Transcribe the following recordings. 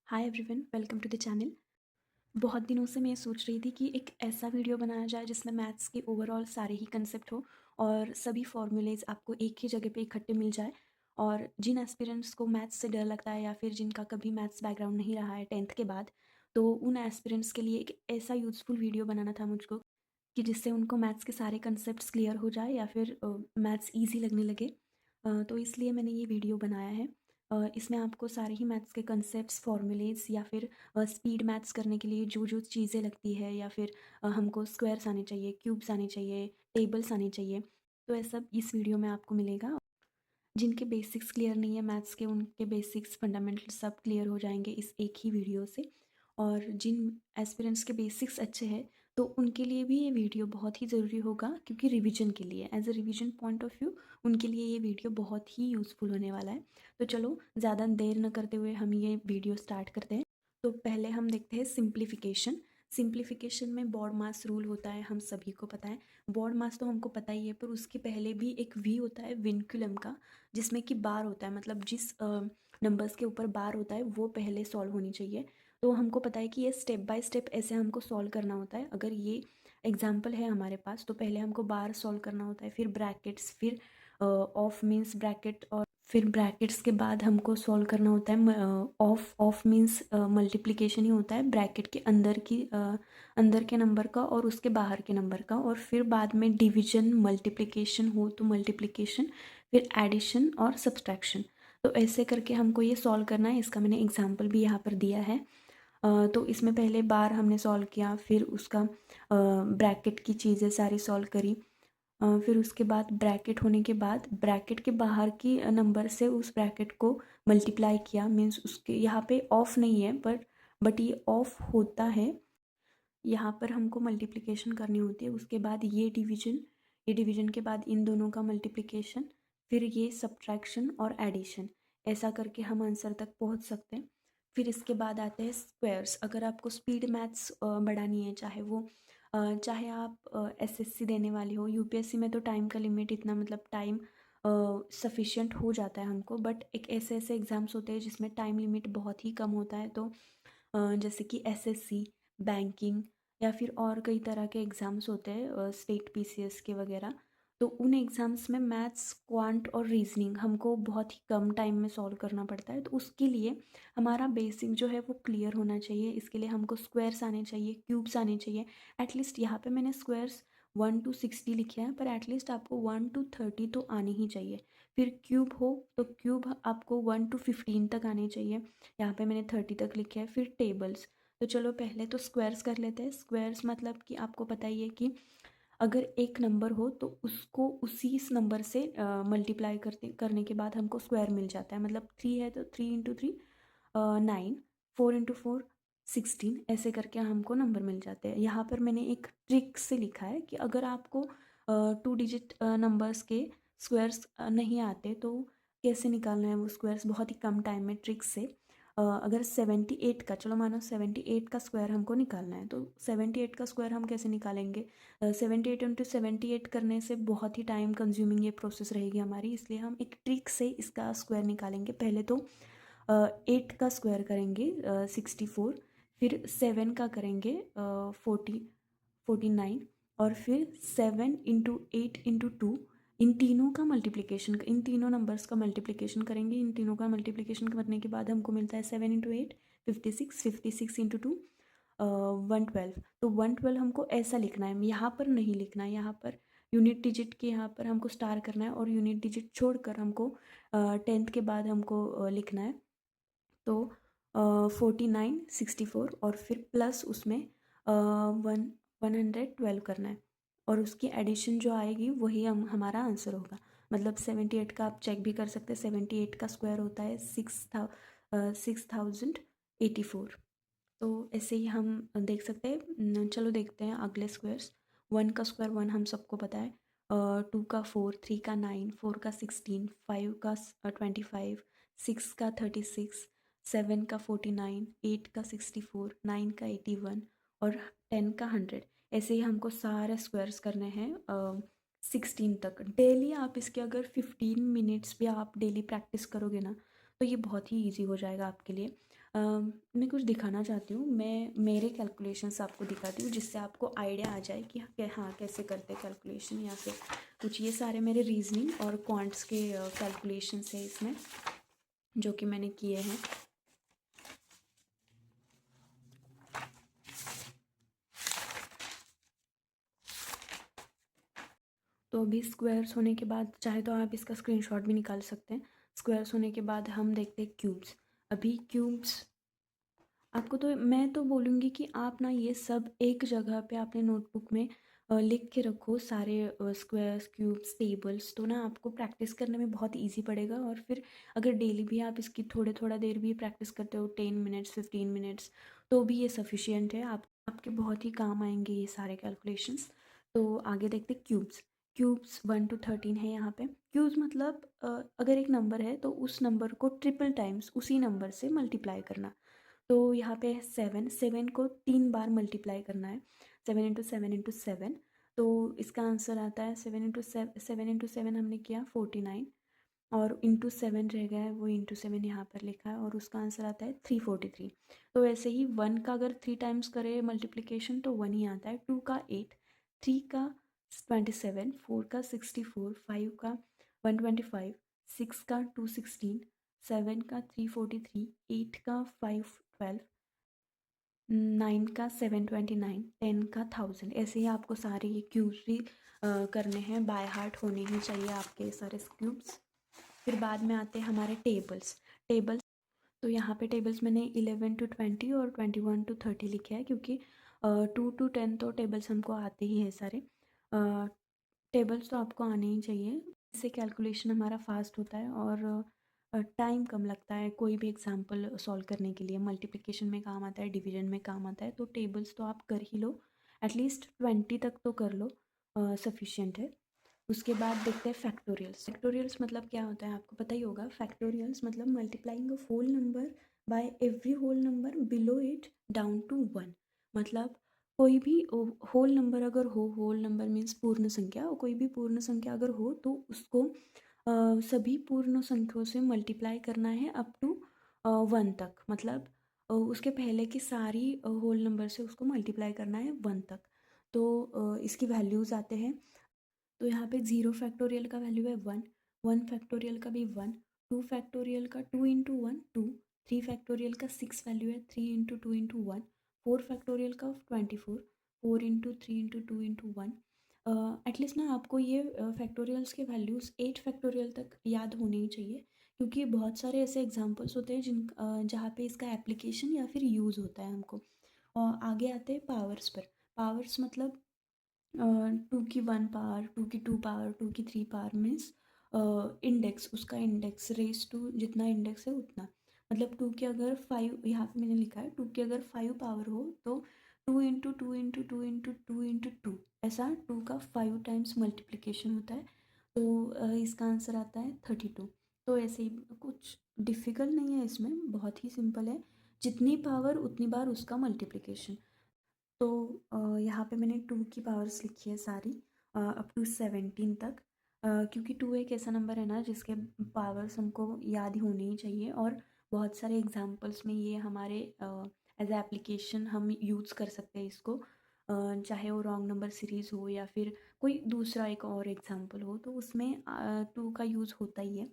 Hi everyone, welcome to the channel. बहुत दिनों से मैं ये सोच रही थी कि एक ऐसा वीडियो बनाया जाए जिसमें मैथ्स के ओवरऑल सारे ही कंसेप्ट हो और सभी फॉर्मूलेज आपको एक ही जगह पे इकट्ठे मिल जाए। और जिन एस्पिरेंट्स को मैथ्स से डर लगता है या फिर जिनका कभी मैथ्स बैकग्राउंड नहीं रहा है टेंथ के बाद, तो उन एस्पिरेंट्स के लिए एक ऐसा यूज़फुल वीडियो बनाना था मुझको कि जिससे उनको मैथ्स के सारे कंसेप्ट्स क्लियर हो जाए या फिर मैथ्स ईजी लगने लगे। तो इसलिए मैंने ये वीडियो बनाया है। इसमें आपको सारे ही मैथ्स के कंसेप्ट्स, फॉर्मूलेज या फिर स्पीड मैथ्स करने के लिए जो जो चीज़ें लगती है या फिर हमको स्क्वायर्स आने चाहिए, क्यूब्स आने चाहिए, टेबल्स आने चाहिए, तो ये सब इस वीडियो में आपको मिलेगा। जिनके बेसिक्स क्लियर नहीं है मैथ्स के, उनके बेसिक्स फंडामेंटल सब क्लियर हो जाएंगे इस एक ही वीडियो से। और जिन एस्पिरेंट्स के बेसिक्स अच्छे हैं तो उनके लिए भी ये वीडियो बहुत ही ज़रूरी होगा, क्योंकि रिवीजन के लिए, as a revision point of view, उनके लिए ये वीडियो बहुत ही यूज़फुल होने वाला है। तो चलो ज़्यादा देर न करते हुए हम ये वीडियो स्टार्ट करते हैं। तो पहले हम देखते हैं सिंप्लीफिकेशन। सिंप्लीफिकेशन में बॉड मास रूल होता है, हम सभी को पता है। बॉड मास तो हमको पता ही है, पर उसके पहले भी एक वी होता है विनक्यूलम का, जिसमें कि बार होता है, मतलब जिस नंबर्स के ऊपर बार होता है वो पहले सॉल्व होनी चाहिए। तो हमको पता है कि ये स्टेप बाय स्टेप ऐसे हमको सॉल्व करना होता है। अगर ये एग्जाम्पल है हमारे पास तो पहले हमको बार सॉल्व करना होता है, फिर ब्रैकेट्स, फिर ऑफ मीन्स ब्रैकेट, और फिर ब्रैकेट्स के बाद हमको सॉल्व करना होता है ऑफ। ऑफ मीन्स मल्टीप्लिकेशन ही होता है ब्रैकेट के अंदर की अंदर के नंबर का और उसके बाहर के नंबर का, और फिर बाद में डिवीजन, मल्टीप्लिकेशन हो तो मल्टीप्लिकेशन, फिर एडिशन और सब्सट्रैक्शन। तो ऐसे करके हमको ये सॉल्व करना है। इसका मैंने एग्जाम्पल भी यहाँ पर दिया है। तो इसमें पहले बार हमने सॉल्व किया, फिर उसका ब्रैकेट की चीज़ें सारी सॉल्व करी। फिर उसके बाद ब्रैकेट होने के बाद ब्रैकेट के बाहर की नंबर से उस ब्रैकेट को मल्टीप्लाई किया, मीन्स उसके यहाँ पे ऑफ नहीं है पर बट ये ऑफ होता है। यहाँ पर हमको मल्टीप्लिकेशन करनी होती है, उसके बाद ये डिवीजन के बाद इन दोनों का मल्टीप्लिकेशन, फिर ये सब्ट्रैक्शन और एडिशन। ऐसा करके हम आंसर तक पहुँच सकते हैं। फिर इसके बाद आते हैं स्क्वायर्स। अगर आपको स्पीड मैथ्स बढ़ानी है, चाहे आप एसएससी देने वाले हो, यूपीएससी में तो टाइम का लिमिट इतना, मतलब टाइम सफिशिएंट हो जाता है हमको, बट एक ऐसे ऐसे एग्ज़ाम्स होते हैं जिसमें टाइम लिमिट बहुत ही कम होता है। तो जैसे कि एसएससी, बैंकिंग या फिर और कई तरह के एग्ज़ाम्स होते हैं, स्टेट पीसीएस के वगैरह। तो उन एग्ज़ाम्स में मैथ्स, क्वांट और रीजनिंग हमको बहुत ही कम टाइम में सॉल्व करना पड़ता है। तो उसके लिए हमारा बेसिक जो है वो क्लियर होना चाहिए। इसके लिए हमको स्क्वायर्स आने चाहिए, क्यूब्स आने चाहिए। एटलीस्ट यहाँ पे मैंने स्क्वायर्स 1 to 60 लिखे हैं, पर एटलीस्ट आपको 1 to 30 तो आने ही चाहिए। फिर क्यूब हो तो क्यूब आपको 1 to 15 तक आने चाहिए। यहाँ पे मैंने 30 तक लिखे हैं। फिर टेबल्स। तो चलो पहले तो स्क्वायर्स कर लेते हैं। स्क्वायर्स मतलब कि आपको पता ही है कि अगर एक नंबर हो तो उसको उसी इस नंबर से मल्टीप्लाई करने के बाद हमको स्क्वायर मिल जाता है। मतलब 3 है तो 3 into 3 9, 4 into 4 16, ऐसे करके हमको नंबर मिल जाते हैं। यहाँ पर मैंने एक ट्रिक से लिखा है कि अगर आपको 2 डिजिट नंबर्स के स्क्वायर्स नहीं आते तो कैसे निकालना है वो स्क्वायर्स बहुत ही कम टाइम में, ट्रिक से। अगर 78 का, चलो मानो 78 का स्क्वायर हमको निकालना है, तो 78 का स्क्वायर हम कैसे निकालेंगे? 78 into 78 करने से बहुत ही टाइम कंज्यूमिंग ये प्रोसेस रहेगी हमारी, इसलिए हम एक ट्रिक से इसका स्क्वायर निकालेंगे। पहले तो 8 का स्क्वायर करेंगे 64, फिर 7 का करेंगे 49, और फिर 7 into 8 into 2, इन तीनों का मल्टीप्लिकेशन, इन तीनों नंबर्स का मल्टीप्लिकेशन करेंगे। इन तीनों का मल्टीप्लिकेशन करने के बाद हमको मिलता है 7 into 8 56, 56 into 2 112। तो 112 हमको ऐसा लिखना है, यहाँ पर नहीं लिखना है। यहाँ पर यूनिट डिजिट के यहाँ पर हमको स्टार करना है, और यूनिट डिजिट छोड़कर हमको 10th के बाद हमको लिखना है। तो 49, 64 और फिर प्लस उसमें 112 करना है, और उसकी एडिशन जो आएगी वही हमारा आंसर होगा। मतलब 78 का आप चेक भी कर सकते हैं। 78 का स्क्वायर होता है 6084। तो ऐसे ही हम देख सकते हैं। चलो देखते हैं अगले स्क्वायर्स। 1 का स्क्वायर 1 हम सबको पता है। 2 का 4, 3 का 9, 4 का 16, 5 का 25, 6 का 36, 7 का 49, 8 का 64, 9 का 81 और 10 का 100। ऐसे ही हमको सारे स्क्वायर्स करने हैं 16 तक। डेली आप इसके अगर 15 मिनट्स भी आप डेली प्रैक्टिस करोगे ना, तो ये बहुत ही ईजी हो जाएगा आपके लिए। मैं कुछ दिखाना चाहती हूँ, मैं मेरे कैलकुलेशंस आपको दिखाती हूँ जिससे आपको आइडिया आ जाए कि हाँ कैसे करते हैं कैलकुलेशन, या फिर कुछ। ये सारे मेरे रीजनिंग और क्वांट्स के कैलकुलेशंस है इसमें जो कि मैंने किए हैं। तो अभी स्क्वायर्स होने के बाद चाहे तो आप इसका स्क्रीनशॉट भी निकाल सकते हैं। स्क्वायर्स होने के बाद हम देखते हैं क्यूब्स। अभी क्यूब्स आपको, तो मैं तो बोलूँगी कि आप ना ये सब एक जगह पे अपने नोटबुक में लिख के रखो, सारे स्क्वायर्स, क्यूब्स, टेबल्स। तो ना आपको प्रैक्टिस करने में बहुत इजी पड़ेगा। और फिर अगर डेली भी आप इसकी थोड़े थोड़ा देर भी प्रैक्टिस करते हो, 10 मिनट्स 15 मिनट्स, तो भी ये सफिशियंट है। आपके बहुत ही काम आएंगे ये सारे कैलकुलेशंस। तो आगे देखते क्यूब्स। क्यूब्स 1 to 13 है यहाँ पे। क्यूब्स मतलब अगर एक नंबर है तो उस नंबर को ट्रिपल टाइम्स उसी नंबर से मल्टीप्लाई करना। तो यहाँ पे है 7, 7 को 3 बार मल्टीप्लाई करना है। 7 into 7 into 7, तो इसका आंसर आता है 7 into 7 हमने किया 49, और इंटू 7 रह गया है, वो इंटू 7 यहाँ पर लिखा है, और उसका आंसर आता है 343। तो ऐसे ही 1 का अगर 3 टाइम्स करे मल्टीप्लिकेशन तो 1 ही आता है। 2 का 8, 3 का 27, 4 का 64, 5 का 125, 6 का 216, 7 का 343, 8 का 512, 9 का 729, 10 का 1000। ऐसे ही आपको सारे ये क्यूब्स भी करने हैं, बाय हार्ट होने ही चाहिए आपके ये सारे क्यूब्स। फिर बाद में आते हैं हमारे टेबल्स। टेबल्स, तो यहाँ पे टेबल्स मैंने 11 to 20 और 21 to 30 लिखे हैं, क्योंकि 2 to 10 तो टेबल्स हमको आते ही हैं सारे। टेबल्स तो आपको आने ही चाहिए, इससे कैलकुलेशन हमारा फास्ट होता है और टाइम कम लगता है कोई भी एग्जांपल सॉल्व करने के लिए। मल्टीप्लिकेशन में काम आता है, डिवीजन में काम आता है, तो टेबल्स तो आप कर ही लो, एटलीस्ट 20 तक तो कर लो, सफिशियंट है। उसके बाद देखते हैं फैक्टोरियल्स। फैक्टोरियल्स मतलब क्या होता है आपको पता ही होगा। फैक्टोरियल्स मतलब multiplying a whole number by every whole number below it down to 1। मतलब कोई भी होल नंबर अगर हो, होल नंबर मीन्स पूर्ण संख्या, और कोई भी पूर्ण संख्या अगर हो तो उसको सभी पूर्ण संख्याओं से मल्टीप्लाई करना है अप टू 1 तक। मतलब उसके पहले की सारी होल नंबर से उसको मल्टीप्लाई करना है 1 तक। तो इसकी वैल्यूज़ आते हैं। तो यहाँ पे 0 फैक्टोरियल का वैल्यू है 1, 1 फैक्टोरियल का भी 1, 2 फैक्टोरियल का 2 into 1 2, 3 फैक्टोरियल का 6 वैल्यू है 3 into 2 into 1, 4 फैक्टोरियल का 24, 4 into 3 into 2 into 1। एटलीस्ट ना आपको ये फैक्टोरियल्स के वैल्यूज़ 8 फैक्टोरियल तक याद होने ही चाहिए, क्योंकि बहुत सारे ऐसे एग्जांपल्स होते हैं जहाँ पे इसका एप्लीकेशन या फिर यूज़ होता है हमको। और आगे आते हैं पावर्स पर। पावर्स मतलब 2 की 1 पावर, 2 की 2 पावर, 2 की 3 पावर मीन्स इंडेक्स, उसका इंडेक्स रेस टू जितना इंडेक्स है उतना। मतलब 2 के अगर 5, यहाँ पे मैंने लिखा है 2 के अगर 5 पावर हो तो 2 into 2 into 2 into 2 into 2, ऐसा 2 का 5 टाइम्स मल्टीप्लिकेशन होता है। तो इसका आंसर आता है 32। तो ऐसे ही कुछ डिफ़िकल्ट नहीं है इसमें, बहुत ही सिंपल है। जितनी पावर उतनी बार उसका मल्टीप्लिकेशन। तो यहाँ पे मैंने 2 की पावर्स लिखी है सारी अप टू 17 तक, क्योंकि 2 एक ऐसा नंबर है ना जिसके पावर्स हमको याद ही होने ही चाहिए। और बहुत सारे एग्जांपल्स में ये हमारे एज एप्लीकेशन हम यूज़ कर सकते हैं इसको, चाहे वो रॉन्ग नंबर सीरीज़ हो या फिर कोई दूसरा एक और एग्जांपल हो, तो उसमें 2 का यूज़ होता ही है।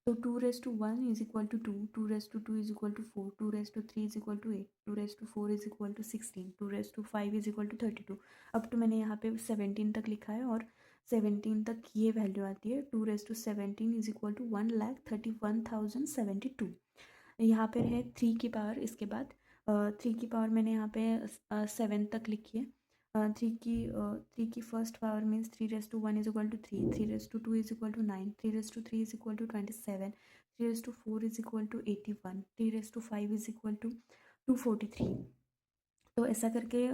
तो 2 raised to 1 is equal to 2, 2 raised to 2 is equal to 4, 2 raised to 3 is equal to 8, 2 raised to 4 is equal to 16, 2 raised to 5 is equal to 32। अब तो मैंने यहाँ पे 17 तक लिखा है, और 17 तक ये वैल्यू आती है 2 raised to 17 is equal to 1,31,072। यहाँ पर है 3 की पावर। इसके बाद 3 की पावर मैंने यहाँ पे 7 तक लिखी है। 3 की first power means 3 raised to 1 is equal to 3, 3 raised to 2 is equal to 9, 3 raised to 3 is equal to 27, 3 raised to 4 is equal to 81, 3 raised to 5 is equal to 243। तो ऐसा करके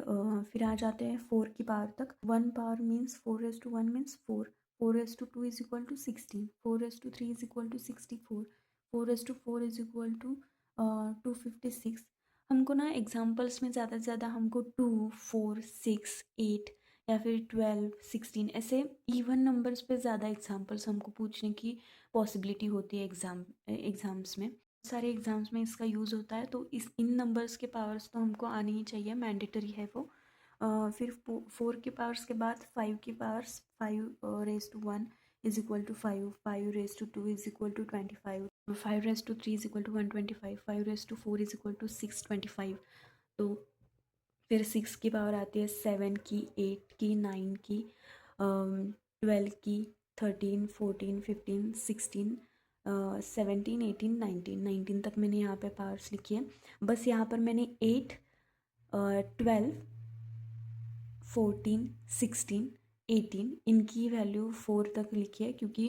फिर आ जाते हैं 4 की पावर तक। 1 power means 4 raised to 1 means 4, 4 raised to 2 is equal to 16, 4 raised to 3 is equal to 64, 4 raised to 4 is equal to 256। हमको ना एग्जाम्पल्स में ज़्यादा से ज़्यादा हमको 2, 4, 6, 8 या फिर 12, 16 ऐसे इवन नंबर्स पे ज़्यादा एग्जाम्पल्स हमको पूछने की पॉसिबिलिटी होती है एग्ज़ाम्स में। सारे एग्ज़ाम्स में इसका यूज़ होता है, तो इस इन नंबर्स के पावर्स तो हमको आनी ही चाहिए, मैंडेटरी है वो। फिर 4 के पावर्स के बाद 5 की powers, 5 raised to 1 is equal to 5, 5 raised to 2 is equal to 25, 5 raised to 3 is equal to 125, 5 raised to 4 is equal to 625। तो फिर 6 की पावर आती है 7 की, 8 की, 9 की, 12 की, 13, 14, 15, 16, 17, 18, 19, 19 तक मैंने यहाँ पे पावर्स लिखी है। बस यहाँ पर मैंने 8, 12, 14, 16, 18 इनकी वैल्यू 4 तक लिखी है, क्योंकि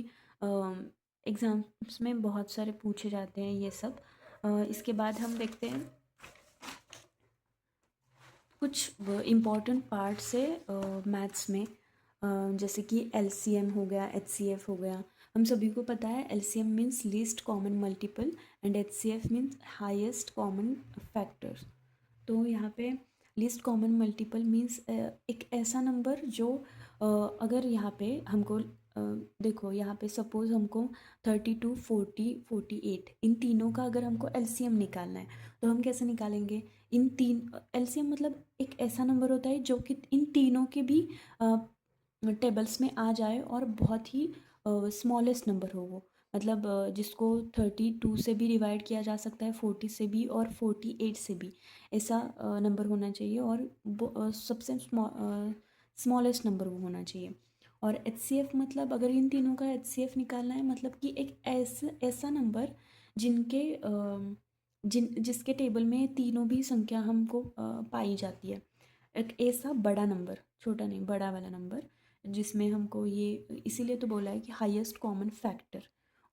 एग्ज़ाम्स में बहुत सारे पूछे जाते हैं ये सब। इसके बाद हम देखते हैं कुछ इम्पॉर्टेंट पार्ट्स है मैथ्स में, जैसे कि एलसीएम हो गया, एचसीएफ हो गया। हम सभी को पता है LCM means least common multiple and HCF means highest common factors. तो यहाँ पे लीस्ट कॉमन मल्टीपल मीन्स एक ऐसा नंबर जो अगर यहाँ पे हमको देखो, यहाँ पे सपोज़ हमको 32, 40, 48 इन तीनों का अगर हमको एलसीएम निकालना है, तो हम कैसे निकालेंगे? इन तीन एलसीएम मतलब एक ऐसा नंबर होता है जो कि इन तीनों के भी टेबल्स में आ जाए और बहुत ही स्मॉलेस्ट नंबर हो वो, मतलब जिसको 32 से भी डिवाइड किया जा सकता है, 40 से भी और 48 से भी, ऐसा नंबर होना चाहिए, और सबसे स्मॉलेस्ट नंबर वो होना चाहिए। और एचसीएफ मतलब अगर इन तीनों का एचसीएफ निकालना है, मतलब कि एक ऐसा नंबर जिनके जिसके टेबल में तीनों भी संख्या हमको पाई जाती है। एक ऐसा बड़ा नंबर, छोटा नहीं, बड़ा वाला नंबर, जिसमें हमको ये इसीलिए तो बोला है कि हाईएस्ट कॉमन फैक्टर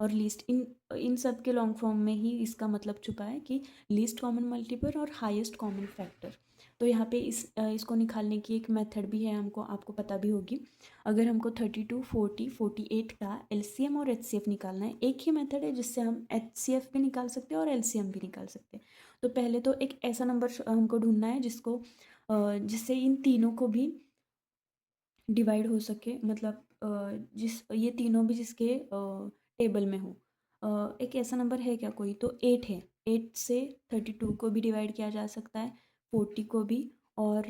और लीस्ट, इन इन सब के लॉन्ग फॉर्म में ही इसका मतलब छुपा है कि लीस्ट कॉमन मल्टीपल और हाईएस्ट कॉमन फैक्टर। तो यहाँ पे इसको निकालने की एक मेथड भी है, हमको आपको पता भी होगी। अगर हमको 32, 40, 48 का एलसीएम और एचसीएफ निकालना है, एक ही मेथड है जिससे हम एचसीएफ भी निकाल सकते हैं और एलसीएम भी निकाल सकते हैं। तो पहले तो एक ऐसा नंबर हमको ढूंढना है जिससे इन तीनों को भी डिवाइड हो सके, मतलब जिस ये तीनों भी जिसके टेबल में हो। एक ऐसा नंबर है क्या कोई? तो 8 है। 8 से 32 को भी डिवाइड किया जा सकता है, 40 को भी और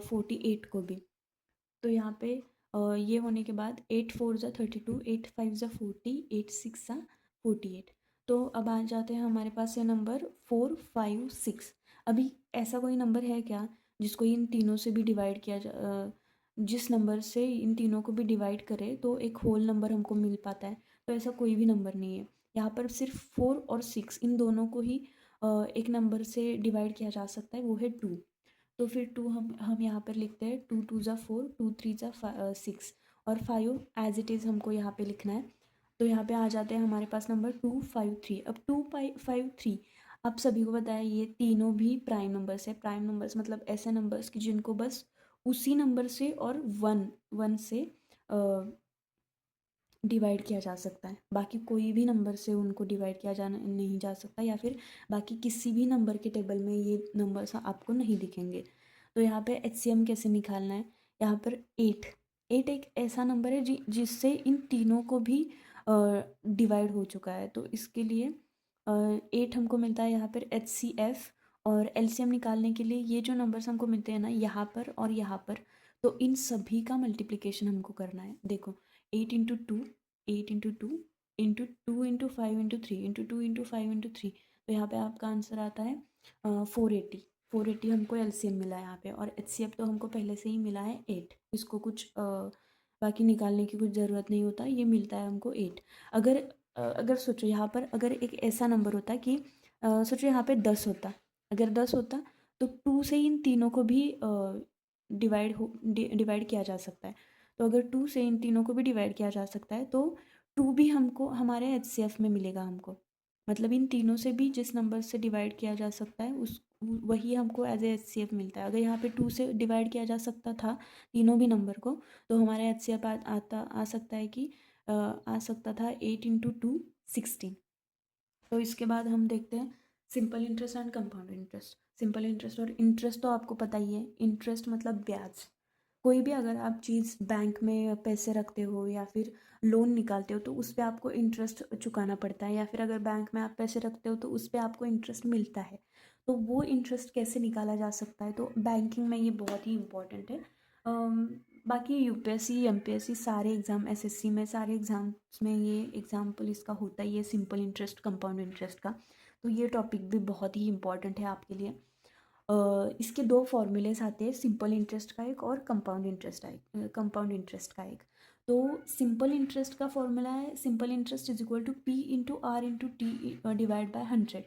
48 को भी। तो यहाँ पे ये होने के बाद 8 4 ज़ा 32, 8 5 ज़ा 40, 8 6 ज़ा 48। तो अब आ जाते हैं हमारे पास ये नंबर 4, 5, 6। अभी ऐसा कोई नंबर है क्या जिसको इन तीनों से भी डिवाइड जिस नंबर से इन तीनों को भी डिवाइड करे तो एक होल नंबर हमको मिल पाता है? तो ऐसा कोई भी नंबर नहीं है। यहाँ पर सिर्फ 4 और 6 इन दोनों को ही एक नंबर से डिवाइड किया जा सकता है, वो है 2। तो फिर 2 हम यहाँ पर लिखते हैं, 2 2 ज़ा 4, 2 3 ज़ा 6 और 5 एज इट इज़ हमको यहाँ पे लिखना है। तो यहाँ पे आ जाते हैं हमारे पास नंबर 2 5 3। अब 2 5 3 आप सभी को पता है ये तीनों भी प्राइम नंबर्स है। प्राइम नंबर्स मतलब ऐसे नंबर्स कि जिनको बस उसी नंबर से और वन वन से डिवाइड किया जा सकता है, बाकी कोई भी नंबर से उनको डिवाइड किया जा नहीं जा सकता, या फिर बाकी किसी भी नंबर के टेबल में ये नंबर्स आपको नहीं दिखेंगे। तो यहाँ पे एचसीएम कैसे निकालना है? यहाँ पर 8 एक ऐसा नंबर है जिससे इन तीनों को भी डिवाइड हो चुका है, तो इसके लिए 8 हमको मिलता है यहाँ पर एचसीएफ। और एलसीएम निकालने के लिए ये जो नंबर्स हमको मिलते हैं ना, यहाँ पर और यहाँ पर, तो इन सभी का मल्टीप्लिकेशन हमको करना है। देखो 8 × 2, 8 × 2, 8 × 2 × 5 × 3 तो यहाँ पे आपका आंसर आता है 480। 480 हमको एलसीएम मिला है यहाँ पे, और एचसीएफ तो हमको पहले से ही मिला है 8। इसको कुछ बाकी निकालने की कुछ ज़रूरत नहीं होता, ये मिलता है हमको 8। अगर सोचो यहाँ पर अगर एक ऐसा नंबर होता कि सोचो यहाँ पे 10 होता, अगर 10 होता तो 2 से इन तीनों को भी डिवाइड किया जा सकता है। तो अगर 2 से इन तीनों को भी डिवाइड किया जा सकता है तो 2 भी हमको हमारे एचसीएफ में मिलेगा हमको, मतलब इन तीनों से भी जिस नंबर से डिवाइड किया जा सकता है उस वही हमको एज ए एचसीएफ मिलता है। अगर यहाँ पे 2 से डिवाइड किया जा सकता था तीनों भी नंबर को, तो हमारा एचसीएफ आ सकता है कि आ सकता था 8 × 2 16। तो इसके बाद हम देखते हैं simple interest and compound interest. Simple interest और इंटरेस्ट तो आपको पता ही है, इंटरेस्ट मतलब ब्याज। कोई भी अगर आप चीज़ बैंक में पैसे रखते हो या फिर लोन निकालते हो तो उस पे आपको इंटरेस्ट चुकाना पड़ता है, या फिर अगर बैंक में आप पैसे रखते हो तो उस पे आपको इंटरेस्ट मिलता है। तो वो इंटरेस्ट कैसे निकाला जा सकता है, तो बैंकिंग में ये बहुत ही इम्पोर्टेंट है। बाकी यूपीएससी एमपीएससी सारे एग्ज़ाम, एसएससी में सारे एग्ज़ाम्स में ये एग्जाम्पल इसका होता ही है, सिंपल इंटरेस्ट कंपाउंड इंटरेस्ट का। तो ये टॉपिक भी बहुत ही इम्पॉर्टेंट है आपके लिए। इसके दो फॉर्मूलेस आते हैं, सिंपल इंटरेस्ट का एक और कंपाउंड इंटरेस्ट का एक। तो सिंपल इंटरेस्ट का फॉर्मूला है, simple interest is equal to p into r into t divide by 100।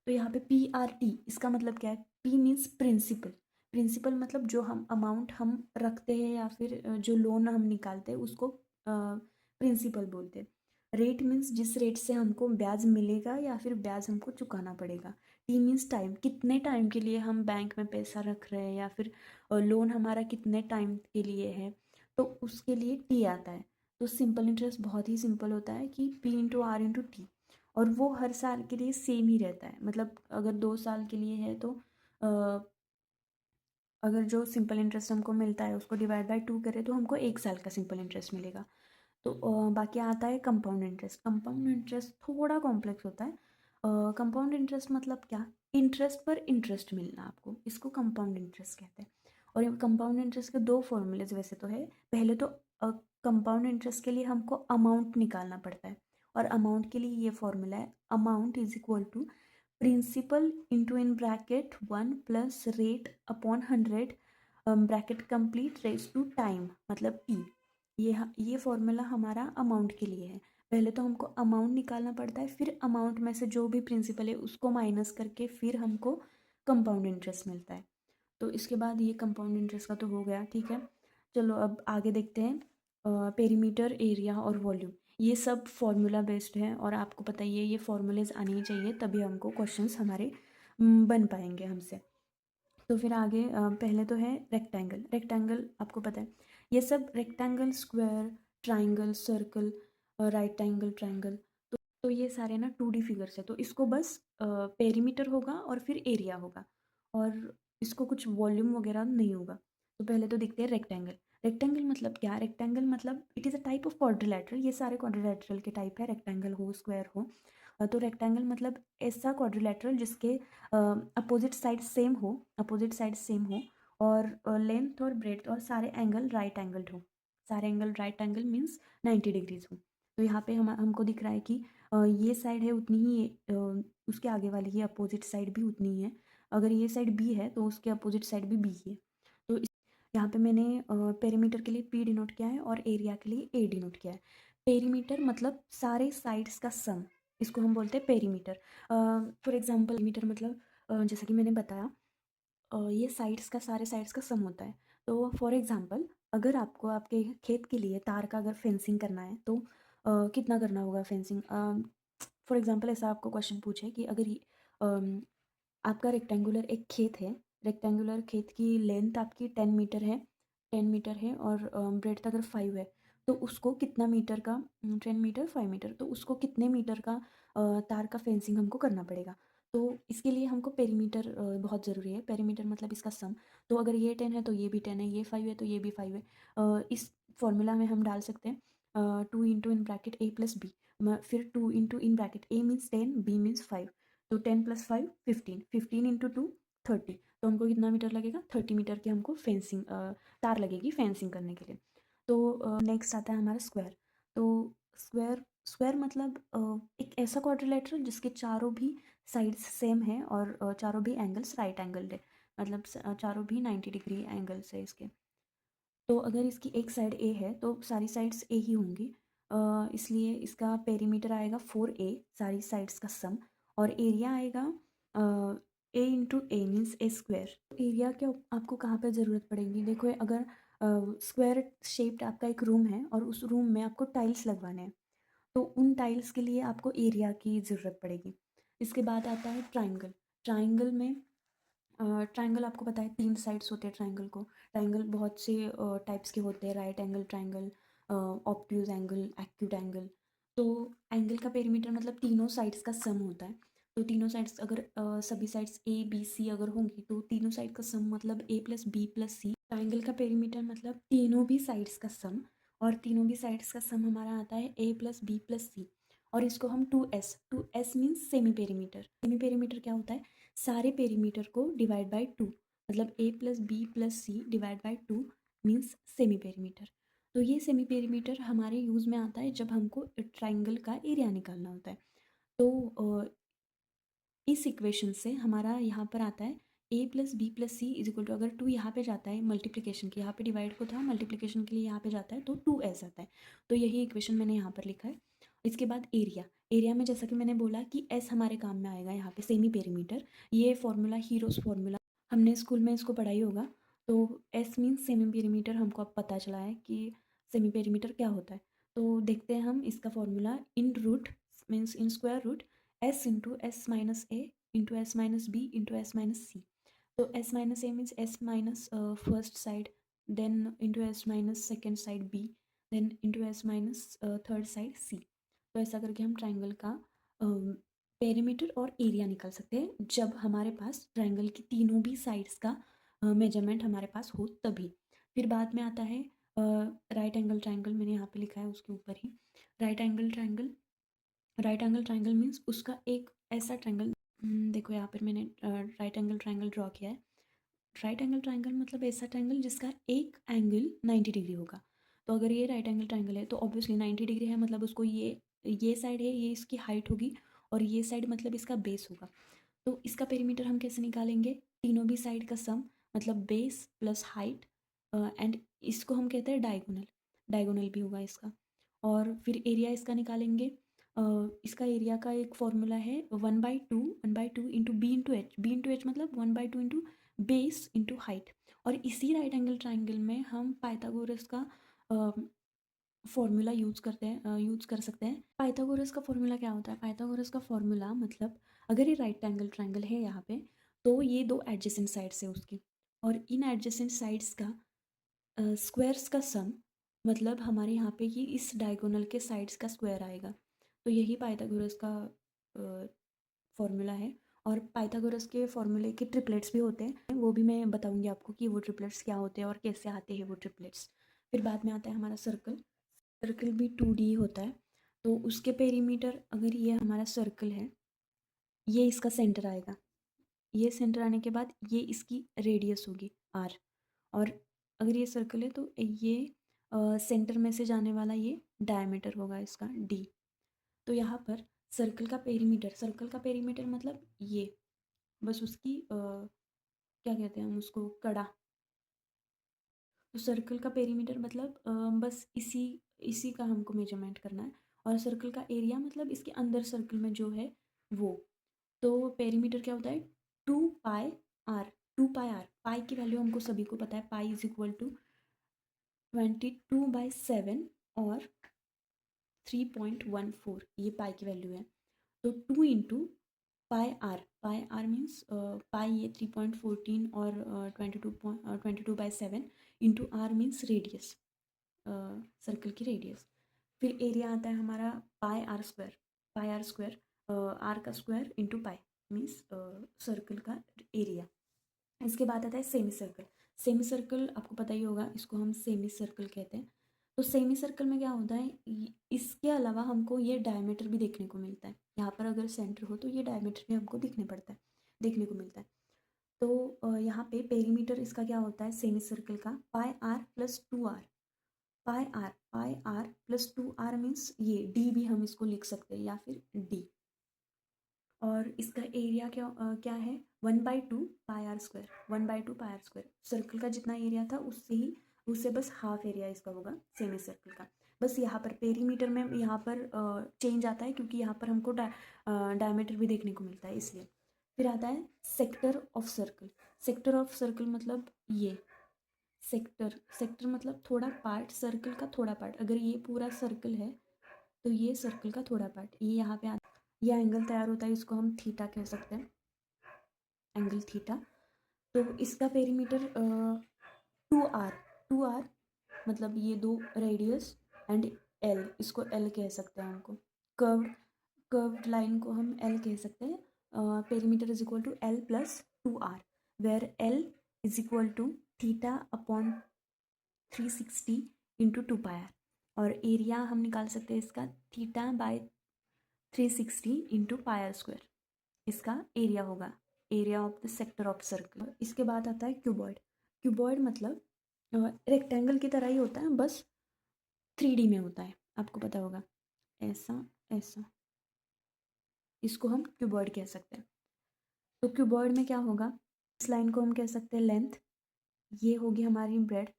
तो यहाँ पे पी आर टी इसका मतलब क्या है, पी मीन्स प्रिंसिपल। प्रिंसिपल मतलब जो हम अमाउंट हम रखते हैं या फिर जो लोन हम निकालते हैं उसको प्रिंसिपल बोलते हैं। रेट मीन्स जिस रेट से हमको ब्याज मिलेगा या फिर ब्याज हमको चुकाना पड़ेगा। टी मीन्स टाइम, कितने टाइम के लिए हम बैंक में पैसा रख रहे हैं या फिर लोन हमारा कितने टाइम के लिए है, तो उसके लिए टी आता है। तो सिंपल इंटरेस्ट बहुत ही सिंपल होता है कि p into r into t, और वो हर साल के लिए सेम ही रहता है। मतलब अगर 2 साल के लिए है तो अगर जो सिंपल इंटरेस्ट हमको मिलता है उसको डिवाइड बाय 2 करें तो हमको 1 साल का सिंपल इंटरेस्ट मिलेगा। तो बाकी आता है कंपाउंड इंटरेस्ट। कंपाउंड इंटरेस्ट थोड़ा कॉम्प्लेक्स होता है। कंपाउंड इंटरेस्ट मतलब क्या, इंटरेस्ट पर इंटरेस्ट मिलना आपको, इसको कंपाउंड इंटरेस्ट कहते हैं। और ये कंपाउंड इंटरेस्ट के दो फॉर्मूलेज वैसे तो है। पहले तो कंपाउंड इंटरेस्ट के लिए हमको अमाउंट निकालना पड़ता है, और अमाउंट के लिए ये फॉर्मूला है, amount is equal to principal into in bracket 1 plus rate upon 100 bracket complete raise to time मतलब टी। ये फॉर्मूला हमारा अमाउंट के लिए है। पहले तो हमको अमाउंट निकालना पड़ता है, फिर अमाउंट में से जो भी प्रिंसिपल है उसको माइनस करके फिर हमको कंपाउंड इंटरेस्ट मिलता है। तो इसके बाद ये कंपाउंड इंटरेस्ट का तो हो गया, ठीक है। चलो अब आगे देखते हैं। पेरीमीटर, एरिया और वॉल्यूम, ये सब फॉर्मूला बेस्ड है, और आपको पता ही है ये फॉर्मूलेज आने ही चाहिए, तभी हमको क्वेश्चंस हमारे बन पाएंगे हमसे। तो फिर आगे पहले तो है रेक्टेंगल। रेक्टेंगल आपको पता है, ये सब rectangle, square, triangle, circle, right angle triangle, तो ये सारे ना 2D फिगर्स है। तो इसको बस पेरीमीटर होगा और फिर एरिया होगा, और इसको कुछ वॉल्यूम वगैरह नहीं होगा। तो पहले तो देखते हैं रेक्टेंगल। रेक्टेंगल मतलब क्या, रेक्टेंगल मतलब it is a type of quadrilateral. ये सारे क्वाड्रिलेटरल के टाइप है, रेक्टेंगल हो स्क्वायर हो। तो रेक्टेंगल मतलब ऐसा क्वाड्रिलेटरल जिसके अपोजिट साइड सेम हो, और लेंथ और ब्रेड्थ और सारे एंगल राइट एंगल्ड हो। सारे angle right angle means 90 degrees हो। तो यहाँ पे हमको दिख रहा है कि ये साइड है उतनी ही उसके आगे वाली ये अपोजिट साइड भी उतनी ही है। अगर ये साइड बी है तो उसके अपोजिट साइड भी बी है। तो यहाँ पे मैंने पेरीमीटर के लिए पी डिनोट किया है और एरिया के लिए ए डिनोट किया है। पेरीमीटर मतलब सारे साइड्स का सम, इसको हम बोलते हैं पेरीमीटर। फॉर एग्जांपल मीटर मतलब जैसा कि मैंने बताया, ये साइड्स का, सारे साइड्स का सम होता है। तो फॉर एग्जांपल अगर आपको आपके खेत के लिए तार का अगर फेंसिंग करना है तो कितना करना होगा फेंसिंग। फॉर एग्जांपल ऐसा आपको क्वेश्चन पूछे कि अगर अम, आपका रेक्टेंगुलर एक खेत है, रेक्टेंगुलर खेत की लेंथ आपकी 10 मीटर है, 10 मीटर है, और ब्रेड्थ अगर 5 है, तो उसको कितना मीटर का, 10 मीटर 5 मीटर, तो उसको कितने मीटर का तार का फेंसिंग हमको करना पड़ेगा। तो इसके लिए हमको पेरीमीटर बहुत ज़रूरी है। पेरीमीटर मतलब इसका सम। तो अगर ये 10 है तो ये भी 10 है, ये 5 है तो ये भी 5 है। इस फॉर्मूला में हम डाल सकते हैं 2 into in bracket A plus B, फिर 2 into in bracket A means 10, B means 5। तो 10 + 5 15, 15 इंटू 2 30। तो हमको कितना मीटर लगेगा, 30 मीटर की हमको फेंसिंग तार लगेगी फेंसिंग करने के लिए। तो नेक्स्ट आता है हमारा स्क्वायर। तो स्क्वायर स्क्वायर मतलब एक ऐसा क्वाड्रिलेटरल जिसके चारों भी साइड्स सेम है और चारों भी एंगल्स राइट एंगल्ड है, मतलब चारों भी 90 डिग्री एंगल्स है इसके। तो अगर इसकी एक साइड ए है तो सारी साइड्स ए ही होंगी, इसलिए इसका पेरीमीटर आएगा 4A, सारी साइड्स का सम, और एरिया आएगा ए इंटू ए मीन्स ए स्क्वायर। एरिया क्या आपको कहाँ पे ज़रूरत पड़ेगी, देखो अगर स्क्वायर शेप्ड आपका एक रूम है और उस रूम में आपको टाइल्स लगवाने हैं, तो उन टाइल्स के लिए आपको एरिया की ज़रूरत पड़ेगी। इसके बाद आता है ट्राइंगल। ट्राइंगल में ट्राइंगल आपको पता है 3 साइड्स होते हैं ट्राइंगल को। ट्राइंगल बहुत से टाइप्स के होते हैं, right angle triangle, obtuse angle, acute angle. तो एंगल का पेरीमीटर मतलब तीनों साइड्स का सम होता है। तो तीनों साइड्स अगर सभी साइड्स ए बी सी अगर होंगी तो तीनों साइड का सम मतलब a plus B plus c triangle का पेरीमीटर मतलब तीनों भी साइड्स का सम, और तीनों भी साइड्स का सम हमारा आता है a प्लस बी प्लस सी, और इसको हम 2s means semi perimeter. Semi perimeter क्या होता है? सारे पेरीमीटर को डिवाइड बाय 2, मतलब a plus B plus C divide by 2 means semi perimeter. तो ये सेमी पेरीमीटर हमारे यूज़ में आता है जब हमको ट्राइंगल का एरिया निकालना होता है। तो इस इक्वेशन से हमारा यहाँ पर आता है a plus B plus C is equal to, अगर 2 यहाँ पे जाता है मल्टीप्लिकेशन के, यहाँ पे डिवाइड को था, मल्टीप्लिकेशन के लिए यहाँ पे जाता है तो 2s आता है। तो यही इक्वेशन मैंने यहाँ पर लिखा है। इसके बाद एरिया, एरिया में जैसा कि मैंने बोला कि s हमारे काम में आएगा यहाँ पे, सेमी पेरीमीटर। ये फॉर्मूला हीरोस फॉर्मूला हमने स्कूल में इसको पढ़ाई होगा। तो s मीन्स सेमी पेरीमीटर, हमको अब पता चला है कि सेमी पेरीमीटर क्या होता है। तो देखते हैं हम इसका formula, in root means in square root s into s minus a into s minus b into s minus c. तो s minus a means s minus first side, then into s minus second side b, then into s minus third side c। तो ऐसा करके हम triangle का perimeter और area निकाल सकते हैं जब हमारे पास ट्राइंगल की तीनों भी साइड्स का मेजरमेंट हमारे पास हो तभी। फिर बाद में आता है राइट एंगल ट्राइंगल, मैंने यहाँ पे लिखा है उसके ऊपर ही right angle triangle. Right angle triangle means उसका एक ऐसा ट्राइंगल, देखो यहाँ पर मैंने राइट एंगल ट्राइंगल ड्रॉ किया है। राइट एंगल ट्राइंगल मतलब ऐसा ट्राइंगल जिसका एक एंगल 90 डिग्री होगा। तो अगर ये राइट एंगल ट्राइंगल है तो ऑब्वियसली 90 डिग्री है, मतलब उसको ये साइड है, ये इसकी हाइट होगी, और ये साइड मतलब इसका बेस होगा। तो इसका पेरीमीटर हम कैसे निकालेंगे? तीनों भी साइड का सम, मतलब बेस प्लस हाइट, एंड इसको हम कहते हैं डायगोनल, डायगोनल भी होगा इसका। और फिर एरिया इसका निकालेंगे। इसका एरिया का एक फॉर्मूला है 1/2 into B into H. B into H मतलब 1/2 इंटू बेस इंटू हाइट। और इसी राइट एंगल ट्राइंगल में हम पाइथागोरस का फॉर्मूला यूज़ कर सकते हैं। पाइथागोरस का फॉर्मूला क्या होता है? पाइथागोरस का फॉर्मूला मतलब अगर ये राइट एंगल ट्राइंगल है यहाँ पे, तो ये दो एडजेसेंट साइड्स है उसकी, और इन एडजेसेंट साइड्स का स्क्वायर्स का सम, मतलब हमारे यहाँ पे ये इस डायगोनल के साइड्स का स्क्वायर आएगा। तो यही पाइथागोरस का फॉर्मूला है। और पाइथागोरस के फॉर्मूले के ट्रिपलेट्स भी होते हैं, वो भी मैं बताऊंगी आपको कि वो ट्रिपलेट्स क्या होते हैं और कैसे आते हैं वो ट्रिपलेट्स। फिर बाद में आता है हमारा सर्कल। सर्कल भी 2D होता है। तो उसके पेरीमीटर, अगर ये हमारा सर्कल है, ये इसका सेंटर आएगा, ये सेंटर आने के बाद ये इसकी रेडियस होगी r। और अगर ये सर्कल है तो ये सेंटर में से जाने वाला ये डायमीटर होगा इसका d। तो यहाँ पर सर्कल का पेरीमीटर मतलब ये, बस उसकी क्या कहते हैं हम उसको, कड़ा। तो सर्कल का पेरीमीटर मतलब बस इसी इसी का हमको मेजरमेंट करना है। और सर्कल का एरिया मतलब इसके अंदर सर्कल में जो है वो। तो पेरीमीटर क्या होता है? 2πr। 2πr, पाई की वैल्यू हमको सभी को पता है, पाई इज इक्वल टू 22/7 और 3.14, ये पाई की वैल्यू है। तो 2 into pi R means pi ये 3.14 और 22/7 into R means radius, circle की रेडियस। फिर एरिया आता है हमारा पाई आर स्क्वायर, आर का square into pi means circle का एरिया। इसके बाद आता है सेमी सर्कल। सेमी सर्कल आपको पता ही होगा, इसको हम सेमी सर्कल कहते हैं। तो सेमी सर्कल में क्या होता है, इसके अलावा हमको ये डायमीटर भी देखने को मिलता है। यहाँ पर अगर सेंटर हो तो ये डायमीटर भी हमको देखने को मिलता है। तो यहाँ पे पेरीमीटर इसका क्या होता है सेमी सर्कल का? Pi r plus 2r। Pi r plus 2r means ये d भी हम इसको लिख सकते हैं, या फिर d। और इसका एरिया क्या है? 1/2 pi are square, 1/2 pi are square. Circle का जितना एरिया था उससे बस हाफ एरिया इसका होगा सेमी सर्कल का। बस यहाँ पर पेरीमीटर में यहाँ पर चेंज आता है, क्योंकि यहाँ पर हमको डायमीटर भी देखने को मिलता है इसलिए। फिर आता है sector of circle. Sector of circle मतलब ये सेक्टर मतलब थोड़ा पार्ट, सर्कल का थोड़ा पार्ट। अगर ये पूरा सर्कल है तो ये सर्कल का थोड़ा पार्ट, ये यहाँ पे यह एंगल तैयार होता है, इसको हम थीटा कह सकते हैं, एंगल थीटा। तो इसका पेरीमीटर 2r मतलब ये दो रेडियस एंड l, इसको l कह सकते हैं हमको। कर्व्ड लाइन को हम l कह सकते हैं। Perimeter is equal to l plus 2r, where l is equal to theta upon 360 into 2 pi R, और एरिया हम निकाल सकते हैं इसका theta by 360 into pi are square, इसका एरिया होगा, area of the sector of circle. इसके बाद आता है क्यूबॉइड। क्यूबॉइड मतलब रेक्टेंगल की तरह ही होता है, बस 3D में होता है, आपको पता होगा, ऐसा ऐसा, इसको हम क्यूबॉइड कह सकते हैं। तो क्यूबॉइड में क्या होगा, इस लाइन को हम कह सकते हैं लेंथ, ये होगी हमारी ब्रेड्थ,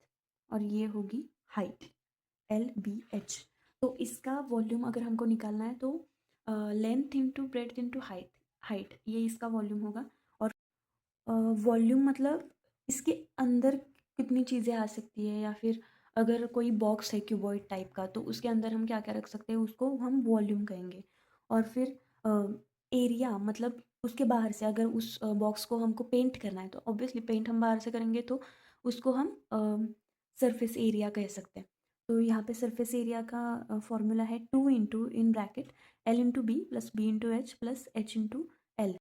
और ये होगी हाइट, LBH। तो इसका वॉल्यूम अगर हमको निकालना है तो length into breadth into height, height ये इसका वॉल्यूम होगा। और वॉल्यूम मतलब इसके अंदर कितनी चीज़ें आ सकती है, या फिर अगर कोई बॉक्स है क्यूबॉइड टाइप का तो उसके अंदर हम क्या क्या रख सकते हैं, उसको हम वॉल्यूम कहेंगे। और फिर एरिया मतलब उसके बाहर से अगर उस बॉक्स को हमको पेंट करना है तो ऑब्वियसली पेंट हम बाहर से करेंगे तो उसको हम सरफेस एरिया कह सकते हैं। तो यहाँ पे सरफेस एरिया का फॉर्मूला है 2 into in bracket L/B plus B into H plus H into L।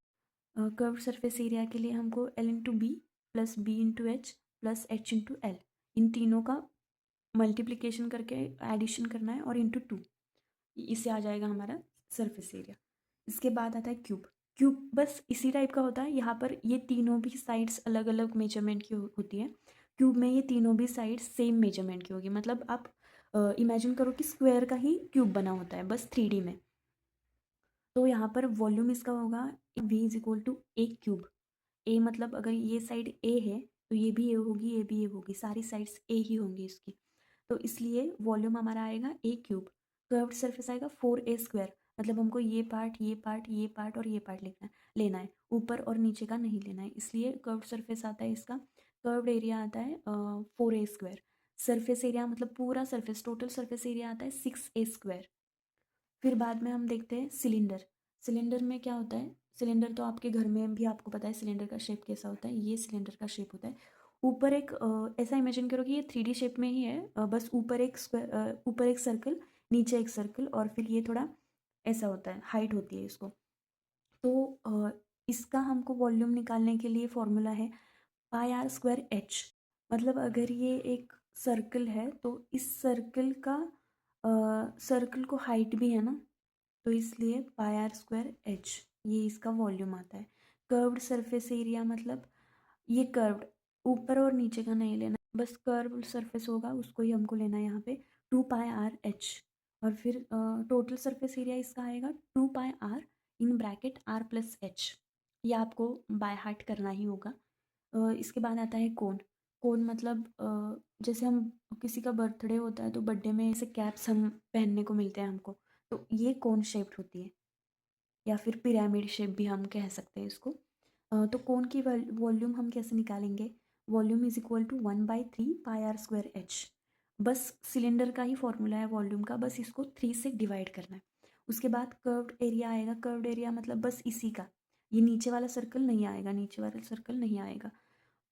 Curve surface area के लिए हमको L/B plus B into H plus H into L, इन तीनों का मल्टीप्लिकेशन करके एडिशन करना है और इंटू 2, इससे आ जाएगा हमारा सरफेस एरिया। इसके बाद आता है क्यूब। क्यूब बस इसी टाइप का होता है, यहाँ पर ये तीनों भी साइड्स अलग अलग मेजरमेंट की होती है। क्यूब में ये तीनों भी साइड्स सेम मेजरमेंट की होगी, मतलब आप इमेजिन करो कि स्क्वायर का ही क्यूब बना होता है बस 3D में। तो यहाँ पर वॉल्यूम इसका होगा V=A क्यूब। ए मतलब अगर ये साइड ए है तो ये भी ए होगी, ये भी ए होगी, सारी साइड्स ए ही होंगी इसकी, तो इसलिए वॉल्यूम हमारा आएगा A क्यूब। कर्व्ड सरफेस आएगा 4A स्क्वायर, मतलब हमको ये पार्ट ये पार्ट ये पार्ट और ये पार्ट लेना है, ऊपर और नीचे का नहीं लेना है, इसलिए कर्व्ड सरफेस आता है इसका, कर्व्ड एरिया आता है 4A स्क्वायर। सरफेस एरिया मतलब पूरा सरफेस, टोटल सरफेस एरिया आता है 6A स्क्वायर। फिर बाद में हम देखते हैं सिलेंडर। सिलेंडर में क्या होता है, सिलेंडर तो आपके घर में भी आपको पता है सिलेंडर का शेप कैसा होता है, ये सिलेंडर का शेप होता है। ऊपर एक ऐसा इमेजिन करो कि ये 3D शेप में ही है, बस ऊपर एक स्क्वायर, ऊपर एक सर्कल, नीचे एक सर्कल, और फिर ये थोड़ा ऐसा होता है, हाइट होती है इसको। तो इसका हमको वॉल्यूम निकालने के लिए फॉर्मूला है πr²h। मतलब अगर ये एक सर्कल है तो इस सर्कल का सर्कल को हाइट भी है ना, तो इसलिए πr²h, ये इसका वॉल्यूम आता है। कर्व्ड सरफेस एरिया मतलब ये कर्व्ड, ऊपर और नीचे का नहीं लेना, बस कर्व सरफेस होगा उसको ही हमको लेना है यहाँ पे, 2πr/h। और फिर टोटल सरफेस एरिया इसका आएगा 2πr इन ब्रैकेट r+h, ये आपको बाय हार्ट करना ही होगा। इसके बाद आता है कोन। कोन मतलब जैसे हम किसी का बर्थडे होता है तो बर्थडे में ऐसे कैप्स हम पहनने को मिलते हैं हमको, तो ये कोन शेप्ड होती है, या फिर पिरामिड शेप भी हम कह सकते हैं इसको। तो कोन की वॉल्यूम हम कैसे निकालेंगे, वॉल्यूम =1/3πr²h। बस सिलेंडर का ही फॉर्मूला है वॉल्यूम का, बस इसको 3 से डिवाइड करना है। उसके बाद कर्व्ड एरिया आएगा, कर्व्ड एरिया मतलब बस इसी का, ये नीचे वाला सर्कल नहीं आएगा, नीचे वाला सर्कल नहीं आएगा,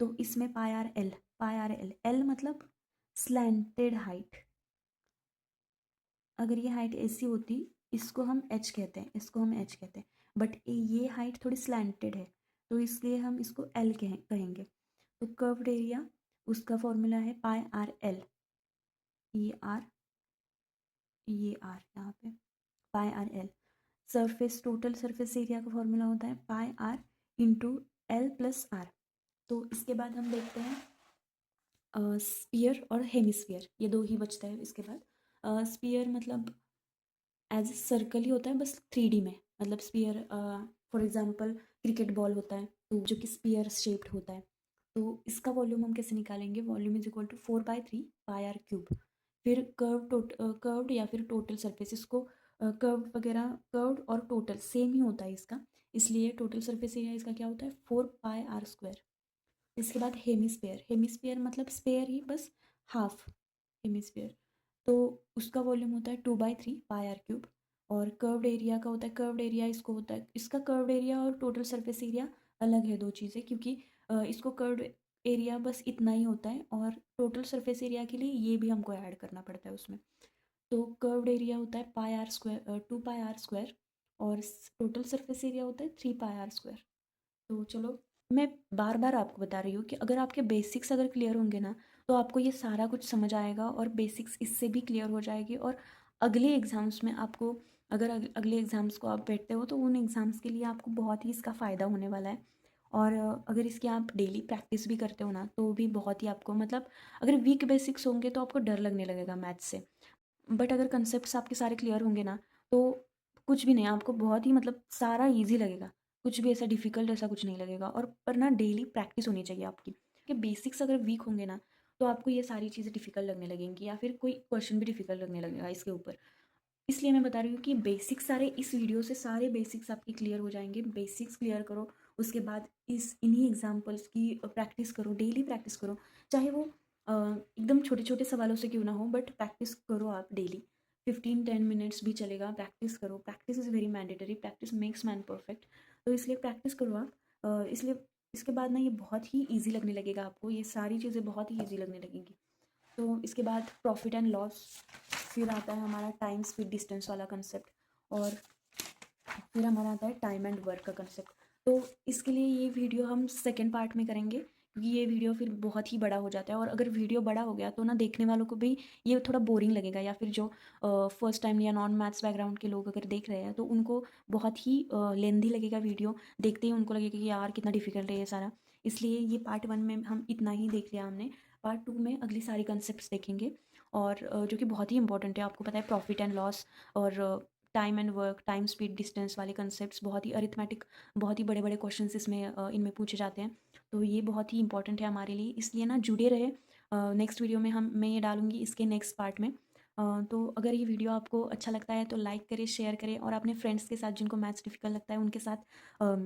तो इसमें πr/l, πr/l, l मतलब स्लैंटेड हाइट, अगर ये हाइट ऐसी होती, इसको हम एच कहते हैं, इसको हम एच कहते हैं, बट ये हाइट थोड़ी स्लैंटेड है तो इसलिए हम इसको एल कहेंगे। तो कर्व्ड एरिया उसका फॉर्मूला है πr/l, ये आर यहाँ पे πr/l। Surface total surface area का फॉर्मूला होता है πr इंटू L+r। तो इसके बाद हम देखते हैं स्पीयर और हेमिस्फीयर, ये दो ही बचता है इसके बाद। स्पीयर मतलब एज ए सर्कल ही होता है बस 3D में, मतलब sphere for example cricket ball होता है तो जो कि स्पीयर शेप्ड होता है, तो इसका वॉल्यूम हम कैसे निकालेंगे, वॉल्यूम =4/3πr³ फिर कर्व्ड या फिर टोटल सरफेस, इसको कर्व्ड वगैरह, कर्व्ड और टोटल सेम ही होता है इसका, इसलिए टोटल सरफेस एरिया इसका क्या होता है 4πr²। इसके बाद हेमिस्फेयर, हेमिस्फेयर मतलब स्पेयर ही बस हाफ, हेमिस्फेयर तो उसका वॉल्यूम होता है 2/3πr³। और कर्व्ड एरिया का होता है, कर्व्ड एरिया इसको होता है, इसका कर्व्ड एरिया और टोटल सरफेस एरिया अलग है, दो चीज़ें, क्योंकि इसको कर्व्ड एरिया बस इतना ही होता है और टोटल सरफेस एरिया के लिए ये भी हमको ऐड करना पड़ता है उसमें। तो कर्व्ड एरिया होता है πr², 2πr², और टोटल सरफेस एरिया होता है 3πr²। तो चलो मैं बार-बार आपको बता रही हूँ कि अगर आपके बेसिक्स अगर क्लियर होंगे ना, तो आपको ये सारा कुछ समझ आएगा और बेसिक्स इससे भी क्लियर हो जाएगी और अगले एग्ज़ाम्स में आपको अगर अगले एग्ज़ाम्स को आप बैठते हो तो उन एग्ज़ाम्स के लिए आपको बहुत ही इसका फ़ायदा होने वाला है। और अगर इसकी आप डेली प्रैक्टिस भी करते हो ना, तो भी बहुत ही आपको मतलब अगर वीक बेसिक्स होंगे तो आपको डर लगने लगेगा मैथ्स से। बट अगर कंसेप्ट्स आपके सारे क्लियर होंगे ना, तो कुछ भी नहीं, आपको बहुत ही मतलब सारा ईज़ी लगेगा। कुछ भी ऐसा डिफ़िकल्ट ऐसा कुछ नहीं लगेगा और पर ना डेली प्रैक्टिस होनी चाहिए आपकी। कि बेसिक्स अगर वीक होंगे ना, तो आपको ये सारी चीज़ें डिफ़िकल्ट लगने लगेंगी या फिर कोई क्वेश्चन भी डिफ़िकल्ट लगने लगेगा इसके ऊपर। इसलिए मैं बता रही हूँ कि बेसिक्स सारे इस वीडियो से सारे बेसिक्स आपके क्लियर हो जाएँगे। बेसिक्स क्लियर करो, उसके बाद इस इन्हीं एग्ज़ाम्पल्स की प्रैक्टिस करो, डेली प्रैक्टिस करो। चाहे वो अ, एकदम छोटे-छोटे सवालों से क्यों ना हो बट प्रैक्टिस करो आप डेली। 15-10 मिनट्स भी चलेगा, प्रैक्टिस करो। Practice is very mandatory, practice makes man perfect. तो इसलिए प्रैक्टिस करो आप। इसलिए इसके बाद ना ये बहुत ही ईज़ी लगने लगेगा आपको, ये सारी चीज़ें बहुत ही ईज़ी लगने लगेंगी। तो इसके बाद प्रॉफिट एंड लॉस, फिर आता है हमारा टाइम स्पीड डिस्टेंस वाला कंसेप्ट और फिर हमारा आता है टाइम एंड वर्क का कंसेप्ट। तो इसके लिए ये वीडियो हम सेकंड पार्ट में करेंगे क्योंकि ये वीडियो फिर बहुत ही बड़ा हो जाता है और अगर वीडियो बड़ा हो गया तो ना देखने वालों को भी ये थोड़ा बोरिंग लगेगा या फिर जो फर्स्ट टाइम या नॉन मैथ्स बैकग्राउंड के लोग अगर देख रहे हैं तो उनको बहुत ही लेंदी लगेगा वीडियो। देखते ही उनको लगेगा कि यार कितना डिफिकल्ट है ये सारा। इसलिए ये पार्ट 1 में हम इतना ही देख लिया हमने। पार्ट 2 में अगली सारी कंसेप्ट्स देखेंगे और जो कि बहुत ही इंपॉर्टेंट है। आपको पता है प्रॉफिट एंड लॉस और time and work, time speed distance वाले कंसेप्ट्स बहुत ही अरिथमेटिक, बहुत ही बड़े-बड़े क्वेश्चंस इसमें इनमें पूछे जाते हैं। तो ये बहुत ही इंपॉर्टेंट है हमारे लिए, इसलिए ना जुड़े रहे। नेक्स्ट वीडियो में मैं ये डालूँगी इसके नेक्स्ट पार्ट में। तो अगर ये वीडियो आपको अच्छा लगता है तो लाइक करें, शेयर करें और अपने फ्रेंड्स के साथ जिनको मैथ्स डिफ़िकल्ट लगता है उनके साथ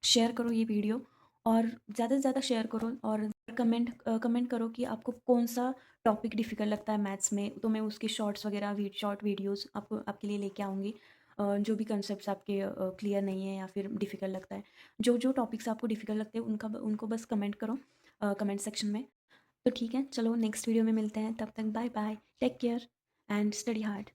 शेयर करो ये वीडियो और ज़्यादा से ज़्यादा शेयर करो और कमेंट करो कि आपको कौन-सा टॉपिक डिफ़िकल्ट लगता है मैथ्स में, तो मैं उसके शॉर्ट्स वगैरह शॉर्ट वीडियोज़ आपको आपके लिए लेके आऊँगी। जो भी कॉन्सेप्ट्स आपके क्लियर नहीं है या फिर डिफ़िकल्ट लगता है। जो टॉपिक्स आपको डिफ़िकल्ट लगते हैं उनको बस कमेंट करो कमेंट सेक्शन में। तो ठीक है, चलो नेक्स्ट वीडियो में मिलते हैं, तब तक bye bye, take care and study hard.